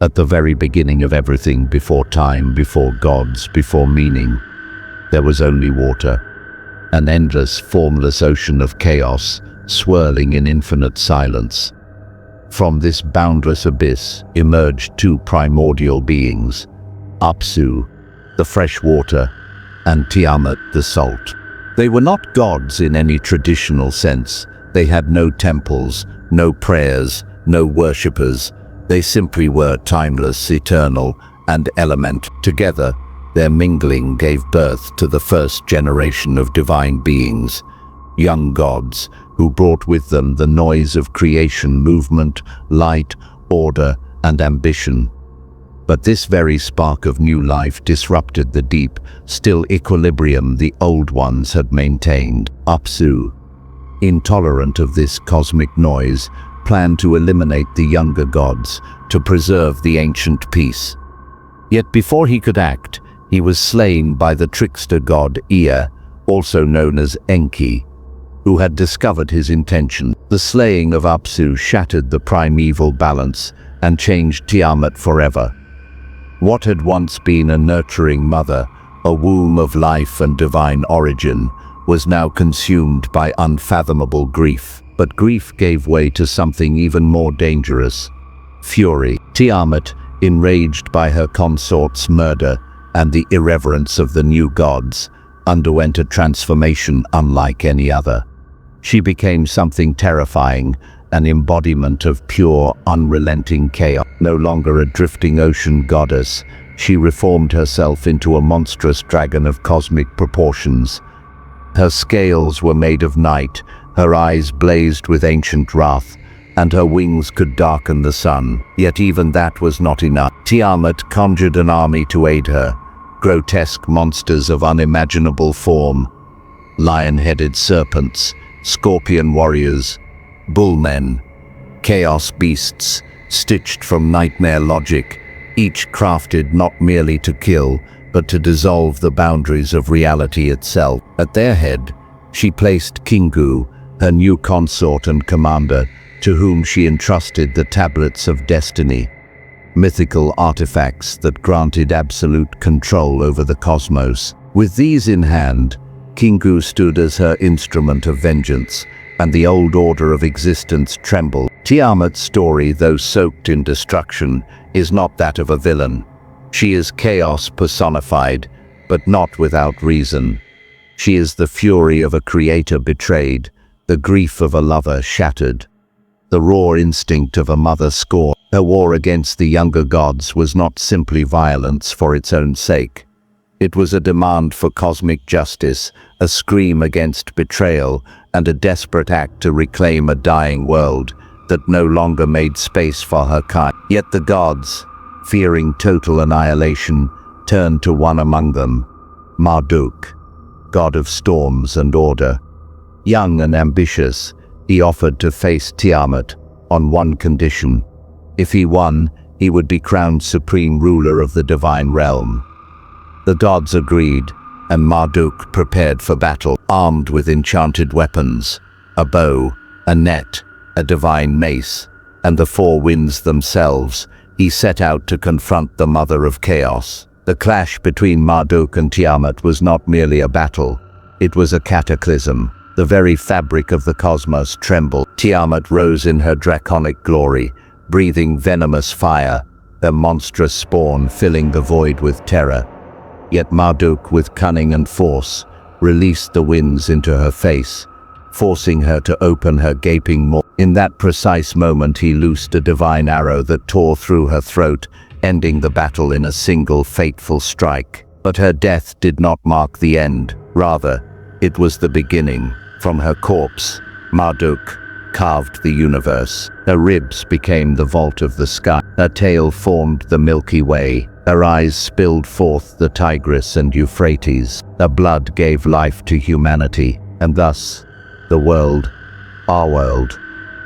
At the very beginning of everything, before time, before gods, before meaning, there was only water. An endless, formless ocean of chaos, swirling in infinite silence. From this boundless abyss emerged two primordial beings, Apsu, the fresh water, and Tiamat, the salt. They were not gods in any traditional sense. They had no temples, no prayers, no worshippers. They simply were timeless, eternal, and element. Together, their mingling gave birth to the first generation of divine beings, young gods who brought with them the noise of creation, movement, light, order, and ambition. But this very spark of new life disrupted the deep, still equilibrium the old ones had maintained. Apsu, intolerant of this cosmic noise, planned to eliminate the younger gods to preserve the ancient peace. Yet before he could act, he was slain by the trickster god Ea, also known as Enki, who had discovered his intention. The slaying of Apsu shattered the primeval balance and changed Tiamat forever. What had once been a nurturing mother, a womb of life and divine origin, was now consumed by unfathomable grief. But grief gave way to something even more dangerous: fury. Tiamat, enraged by her consort's murder and the irreverence of the new gods, underwent a transformation unlike any other. She became something terrifying, an embodiment of pure, unrelenting chaos. No longer a drifting ocean goddess, she reformed herself into a monstrous dragon of cosmic proportions. Her scales were made of night, her eyes blazed with ancient wrath, and her wings could darken the sun. Yet even that was not enough. Tiamat conjured an army to aid her, grotesque monsters of unimaginable form, lion-headed serpents, scorpion warriors, bullmen, chaos beasts, stitched from nightmare logic, each crafted not merely to kill, but to dissolve the boundaries of reality itself. At their head, she placed Kingu, her new consort and commander, to whom she entrusted the Tablets of Destiny, mythical artifacts that granted absolute control over the cosmos. With these in hand, Kingu stood as her instrument of vengeance, and the old order of existence trembled. Tiamat's story, though soaked in destruction, is not that of a villain. She is chaos personified, but not without reason. She is the fury of a creator betrayed, the grief of a lover shattered, the raw instinct of a mother scorned. Her war against the younger gods was not simply violence for its own sake. It was a demand for cosmic justice, a scream against betrayal, and a desperate act to reclaim a dying world that no longer made space for her kind. Yet the gods, fearing total annihilation, turned to one among them, Marduk, god of storms and order. Young and ambitious, he offered to face Tiamat on one condition. If he won, he would be crowned supreme ruler of the divine realm. The gods agreed, and Marduk prepared for battle, armed with enchanted weapons, a bow, a net, a divine mace, and the four winds themselves. He set out to confront the mother of chaos. The clash between Marduk and Tiamat was not merely a battle, it was a cataclysm. The very fabric of the cosmos trembled. Tiamat rose in her draconic glory, breathing venomous fire, her monstrous spawn filling the void with terror. Yet Marduk, with cunning and force, released the winds into her face, forcing her to open her gaping maw. In that precise moment he loosed a divine arrow that tore through her throat, ending the battle in a single fateful strike. But her death did not mark the end. Rather, it was the beginning. From her corpse, Marduk carved the universe. Her ribs became the vault of the sky. Her tail formed the Milky Way. Her eyes spilled forth the Tigris and Euphrates. Her blood gave life to humanity. And thus, the world, our world,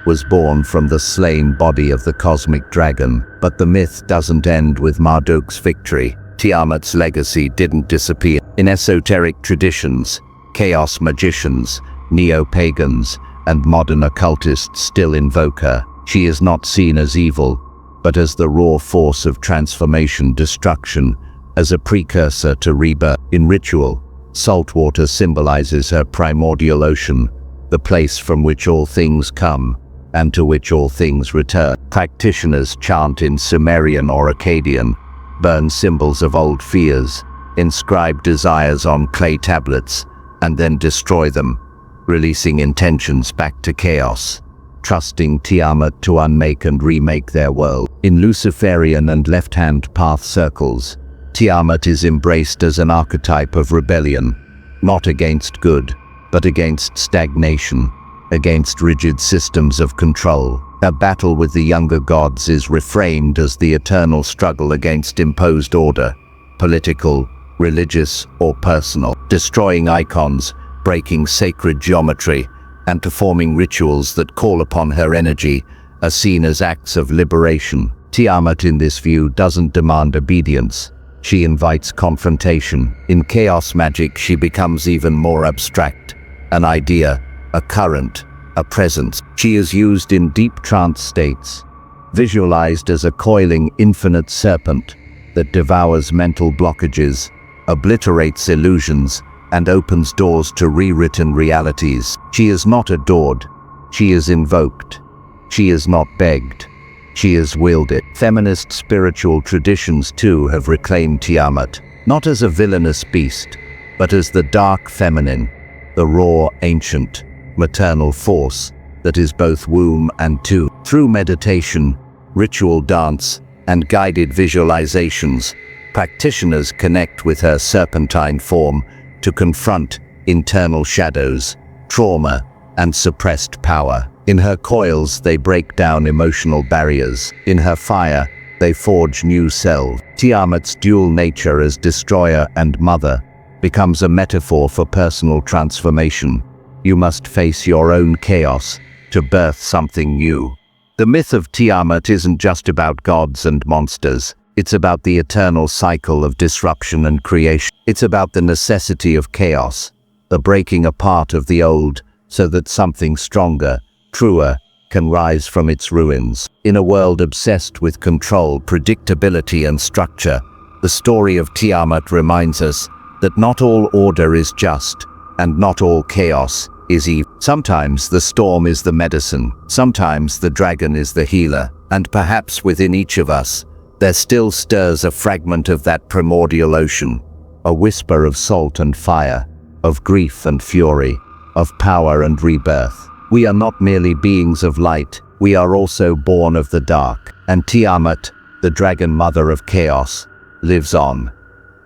was born from the slain body of the cosmic dragon. But the myth doesn't end with Marduk's victory. Tiamat's legacy didn't disappear. In esoteric traditions, chaos magicians, neo-pagans, and modern occultists still invoke her. She is not seen as evil, but as the raw force of transformation, destruction, as a precursor to rebirth. In ritual, salt water symbolizes her primordial ocean, the place from which all things come and to which all things return. Practitioners chant in Sumerian or Akkadian, burn symbols of old fears, inscribe desires on clay tablets, and then destroy them, releasing intentions back to chaos, trusting Tiamat to unmake and remake their world. In Luciferian and left-hand path circles, Tiamat is embraced as an archetype of rebellion, not against good, but against stagnation, against rigid systems of control. Her battle with the younger gods is reframed as the eternal struggle against imposed order, political, religious, or personal, destroying icons, breaking sacred geometry, and performing rituals that call upon her energy are seen as acts of liberation. Tiamat in this view doesn't demand obedience. She invites confrontation. In chaos magic, she becomes even more abstract, an idea, a current, a presence. She is used in deep trance states, visualized as a coiling infinite serpent that devours mental blockages, obliterates illusions, and opens doors to rewritten realities. She is not adored, she is invoked. She is not begged, she is wielded. Feminist spiritual traditions too have reclaimed Tiamat, not as a villainous beast, but as the dark feminine, the raw, ancient, maternal force that is both womb and tomb. Through meditation, ritual dance, and guided visualizations, practitioners connect with her serpentine form to confront internal shadows, trauma, and suppressed power. In her coils, they break down emotional barriers. In her fire, they forge new selves. Tiamat's dual nature as destroyer and mother becomes a metaphor for personal transformation. You must face your own chaos to birth something new. The myth of Tiamat isn't just about gods and monsters. It's about the eternal cycle of disruption and creation. It's about the necessity of chaos, the breaking apart of the old so that something stronger, truer, can rise from its ruins. In a world obsessed with control, predictability, and structure, the story of Tiamat reminds us that not all order is just, and not all chaos is evil. Sometimes the storm is the medicine, sometimes the dragon is the healer, and perhaps within each of us, there still stirs a fragment of that primordial ocean, a whisper of salt and fire, of grief and fury, of power and rebirth. We are not merely beings of light, we are also born of the dark. And Tiamat, the dragon mother of chaos, lives on,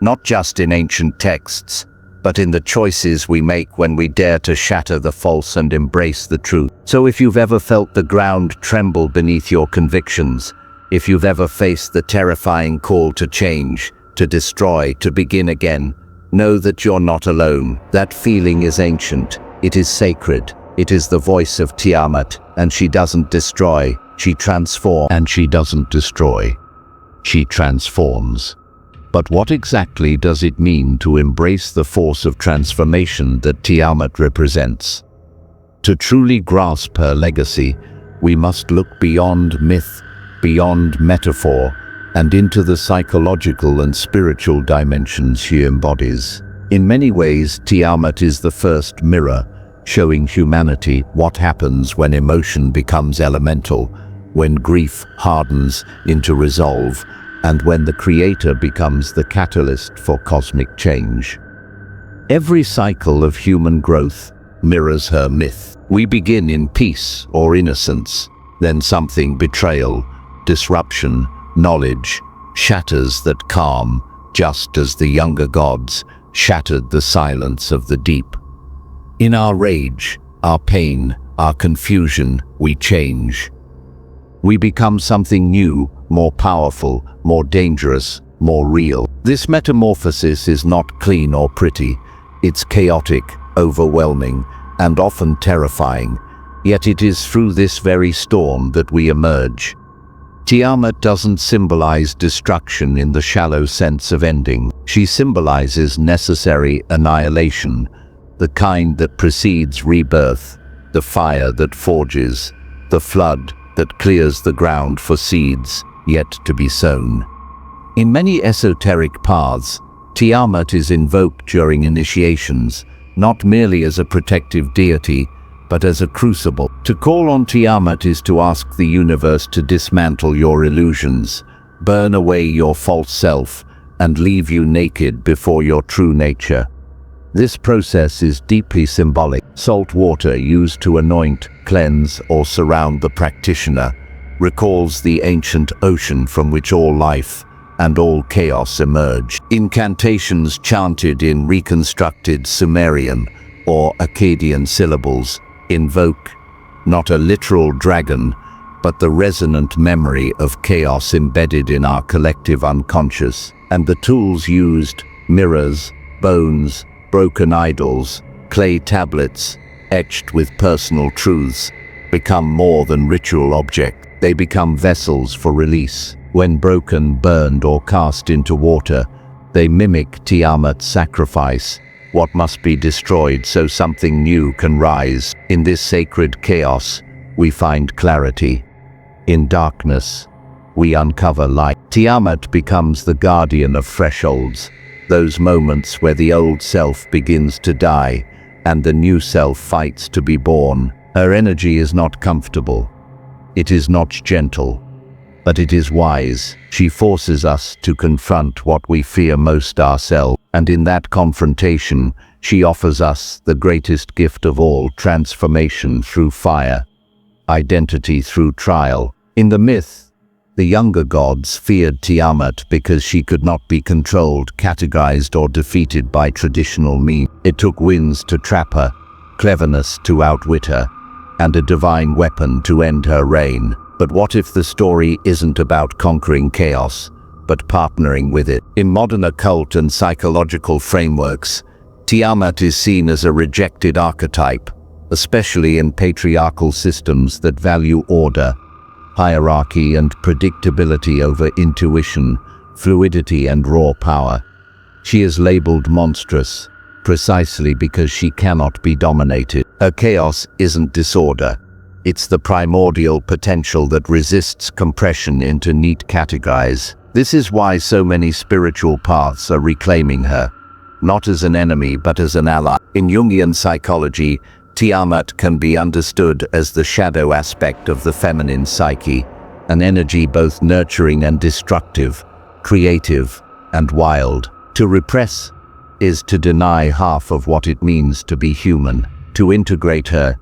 not just in ancient texts, but in the choices we make when we dare to shatter the false and embrace the truth. So if you've ever felt the ground tremble beneath your convictions, if you've ever faced the terrifying call to change, to destroy, to begin again, know that you're not alone. That feeling is ancient, it is sacred, it is the voice of Tiamat, and she doesn't destroy, she transforms. And she doesn't destroy, she transforms. But what exactly does it mean to embrace the force of transformation that Tiamat represents? To truly grasp her legacy, we must look beyond myth, beyond metaphor, and into the psychological and spiritual dimensions she embodies. In many ways, Tiamat is the first mirror, showing humanity what happens when emotion becomes elemental, when grief hardens into resolve, and when the creator becomes the catalyst for cosmic change. Every cycle of human growth mirrors her myth. We begin in peace or innocence, then something betrayal, disruption, knowledge, shatters that calm, just as the younger gods shattered the silence of the deep. In our rage, our pain, our confusion, we change. We become something new, more powerful, more dangerous, more real. This metamorphosis is not clean or pretty. It's chaotic, overwhelming, and often terrifying. Yet it is through this very storm that we emerge. Tiamat doesn't symbolize destruction in the shallow sense of ending. She symbolizes necessary annihilation, the kind that precedes rebirth, the fire that forges, the flood that clears the ground for seeds. yet to be sown. In many esoteric paths, Tiamat is invoked during initiations, not merely as a protective deity, but as a crucible. To call on Tiamat is to ask the universe to dismantle your illusions, burn away your false self, and leave you naked before your true nature. This process is deeply symbolic. Salt water used to anoint, cleanse, or surround the practitioner recalls the ancient ocean from which all life and all chaos emerged. Incantations chanted in reconstructed Sumerian or Akkadian syllables invoke not a literal dragon, but the resonant memory of chaos embedded in our collective unconscious. And the tools used, mirrors, bones, broken idols, clay tablets, etched with personal truths, become more than ritual objects. They become vessels for release. When broken, burned, or cast into water, they mimic Tiamat's sacrifice, what must be destroyed so something new can rise. In this sacred chaos, we find clarity. In darkness, we uncover light. Tiamat becomes the guardian of thresholds, those moments where the old self begins to die and the new self fights to be born. Her energy is not comfortable. It is not gentle, but it is wise. She forces us to confront what we fear most ourselves, and in that confrontation, she offers us the greatest gift of all, transformation through fire, identity through trial. In the myth, the younger gods feared Tiamat because she could not be controlled, categorized, or defeated by traditional means. It took winds to trap her, cleverness to outwit her, and a divine weapon to end her reign. But what if the story isn't about conquering chaos, but partnering with it? In modern occult and psychological frameworks, Tiamat is seen as a rejected archetype, especially in patriarchal systems that value order, hierarchy, and predictability over intuition, fluidity, and raw power. She is labeled monstrous, precisely because she cannot be dominated. Her chaos isn't disorder. It's the primordial potential that resists compression into neat categories. This is why so many spiritual paths are reclaiming her, not as an enemy but as an ally. In Jungian psychology, Tiamat can be understood as the shadow aspect of the feminine psyche, an energy both nurturing and destructive, creative and wild. To repress is to deny half of what it means to be human. To integrate her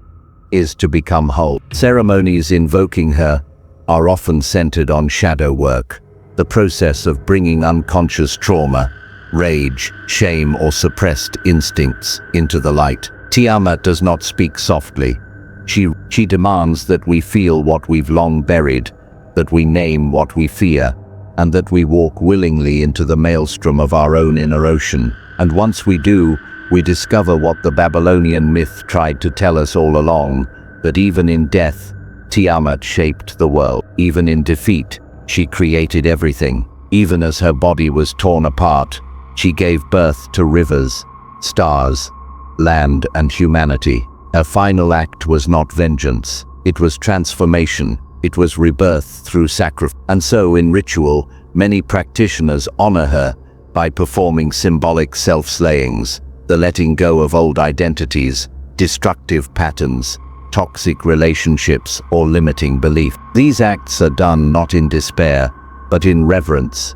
is to become whole. Ceremonies invoking her are often centered on shadow work, the process of bringing unconscious trauma, rage, shame, or suppressed instincts into the light. Tiamat does not speak softly. She demands that we feel what we've long buried, that we name what we fear, and that we walk willingly into the maelstrom of our own inner ocean. And once we do, we discover what the Babylonian myth tried to tell us all along, that even in death, Tiamat shaped the world. Even in defeat, she created everything. Even as her body was torn apart, she gave birth to rivers, stars, land, and humanity. Her final act was not vengeance. It was transformation. It was rebirth through sacrifice. And so, in ritual, many practitioners honor her by performing symbolic self-slayings, the letting go of old identities, destructive patterns, toxic relationships, or limiting belief. These acts are done not in despair, but in reverence,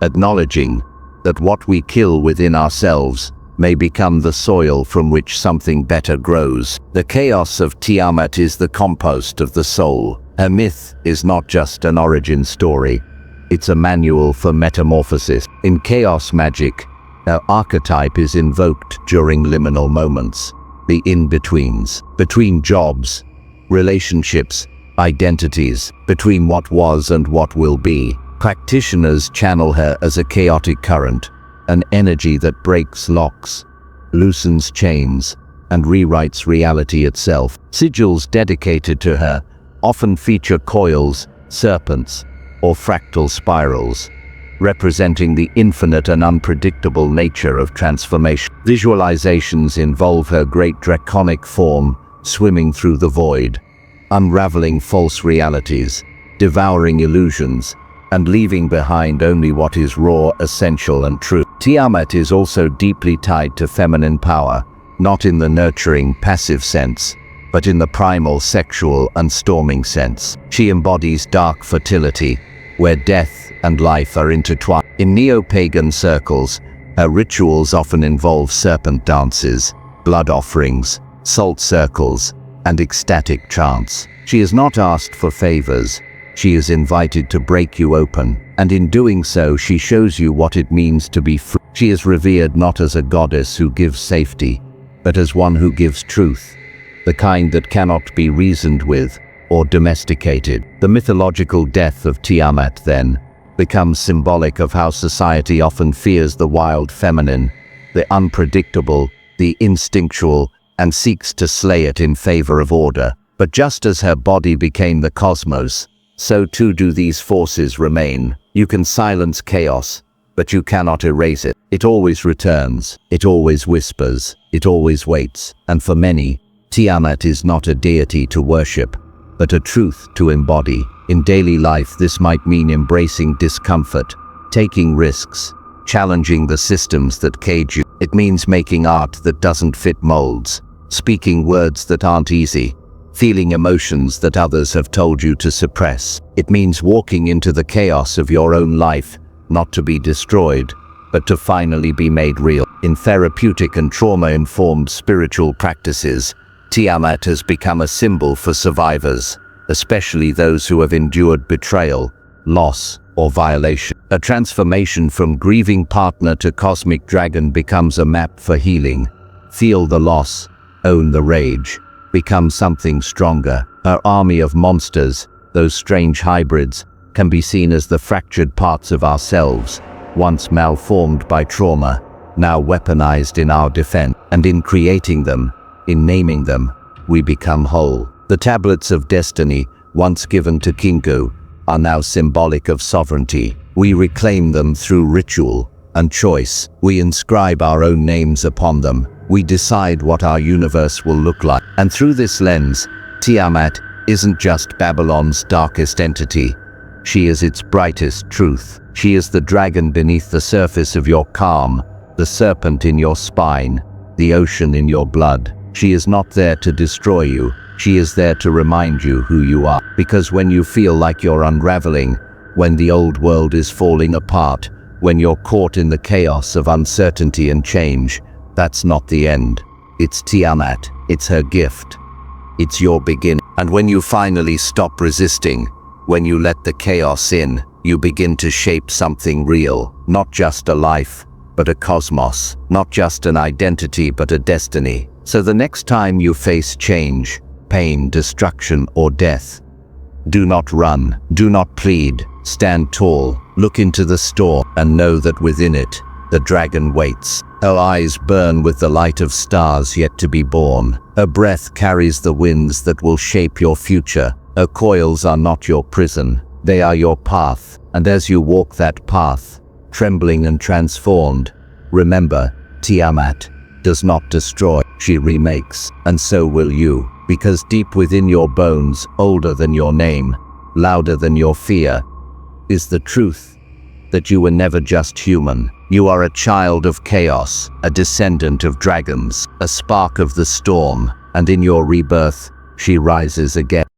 acknowledging that what we kill within ourselves may become the soil from which something better grows. The chaos of Tiamat is the compost of the soul. Her myth is not just an origin story. It's a manual for metamorphosis. In chaos magic, her archetype is invoked during liminal moments, the in-betweens, between jobs, relationships, identities, between what was and what will be. Practitioners channel her as a chaotic current, an energy that breaks locks, loosens chains, and rewrites reality itself. Sigils dedicated to her often feature coils, serpents, or fractal spirals, representing the infinite and unpredictable nature of transformation. Visualizations involve her great draconic form swimming through the void, unraveling false realities, devouring illusions, and leaving behind only what is raw, essential, and true. Tiamat is also deeply tied to feminine power, not in the nurturing, passive sense, but in the primal, sexual, and storming sense. She embodies dark fertility, where death and life are intertwined. In neo-pagan circles, her rituals often involve serpent dances, blood offerings, salt circles, and ecstatic chants. She is not asked for favors. She is invited to break you open, and in doing so she shows you what it means to be free. She is revered not as a goddess who gives safety, but as one who gives truth, the kind that cannot be reasoned with or domesticated. The mythological death of Tiamat, then, becomes symbolic of how society often fears the wild feminine, the unpredictable, the instinctual, and seeks to slay it in favor of order. But just as her body became the cosmos, so too do these forces remain. You can silence chaos, but you cannot erase it. It always returns, it always whispers, it always waits. And for many, Tiamat is not a deity to worship, but a truth to embody. In daily life, this might mean embracing discomfort, taking risks, challenging the systems that cage you. It means making art that doesn't fit molds, speaking words that aren't easy, feeling emotions that others have told you to suppress. It means walking into the chaos of your own life, not to be destroyed, but to finally be made real. In therapeutic and trauma-informed spiritual practices, Tiamat has become a symbol for survivors, especially those who have endured betrayal, loss, or violation. A transformation from grieving partner to cosmic dragon becomes a map for healing. Feel the loss, own the rage, become something stronger. Her army of monsters, those strange hybrids, can be seen as the fractured parts of ourselves, once malformed by trauma, now weaponized in our defense. And in creating them, in naming them, we become whole. The tablets of destiny, once given to Kingu, are now symbolic of sovereignty. We reclaim them through ritual and choice. We inscribe our own names upon them. We decide what our universe will look like. And through this lens, Tiamat isn't just Babylon's darkest entity. She is its brightest truth. She is the dragon beneath the surface of your calm, the serpent in your spine, the ocean in your blood. She is not there to destroy you. She is there to remind you who you are. Because when you feel like you're unraveling, when the old world is falling apart, when you're caught in the chaos of uncertainty and change, that's not the end. It's Tiamat. It's her gift. It's your beginning. And when you finally stop resisting, when you let the chaos in, you begin to shape something real. Not just a life, but a cosmos. Not just an identity, but a destiny. So the next time you face change, pain, destruction, or death, do not run, do not plead, stand tall, look into the storm, and know that within it, the dragon waits. Her eyes burn with the light of stars yet to be born. Her breath carries the winds that will shape your future. Her coils are not your prison, they are your path. And as you walk that path, trembling and transformed, remember, Tiamat does not destroy, she remakes. And so will you, because deep within your bones, older than your name, louder than your fear, is the truth that you were never just human. You are a child of chaos, a descendant of dragons, a spark of the storm, and in your rebirth, she rises again.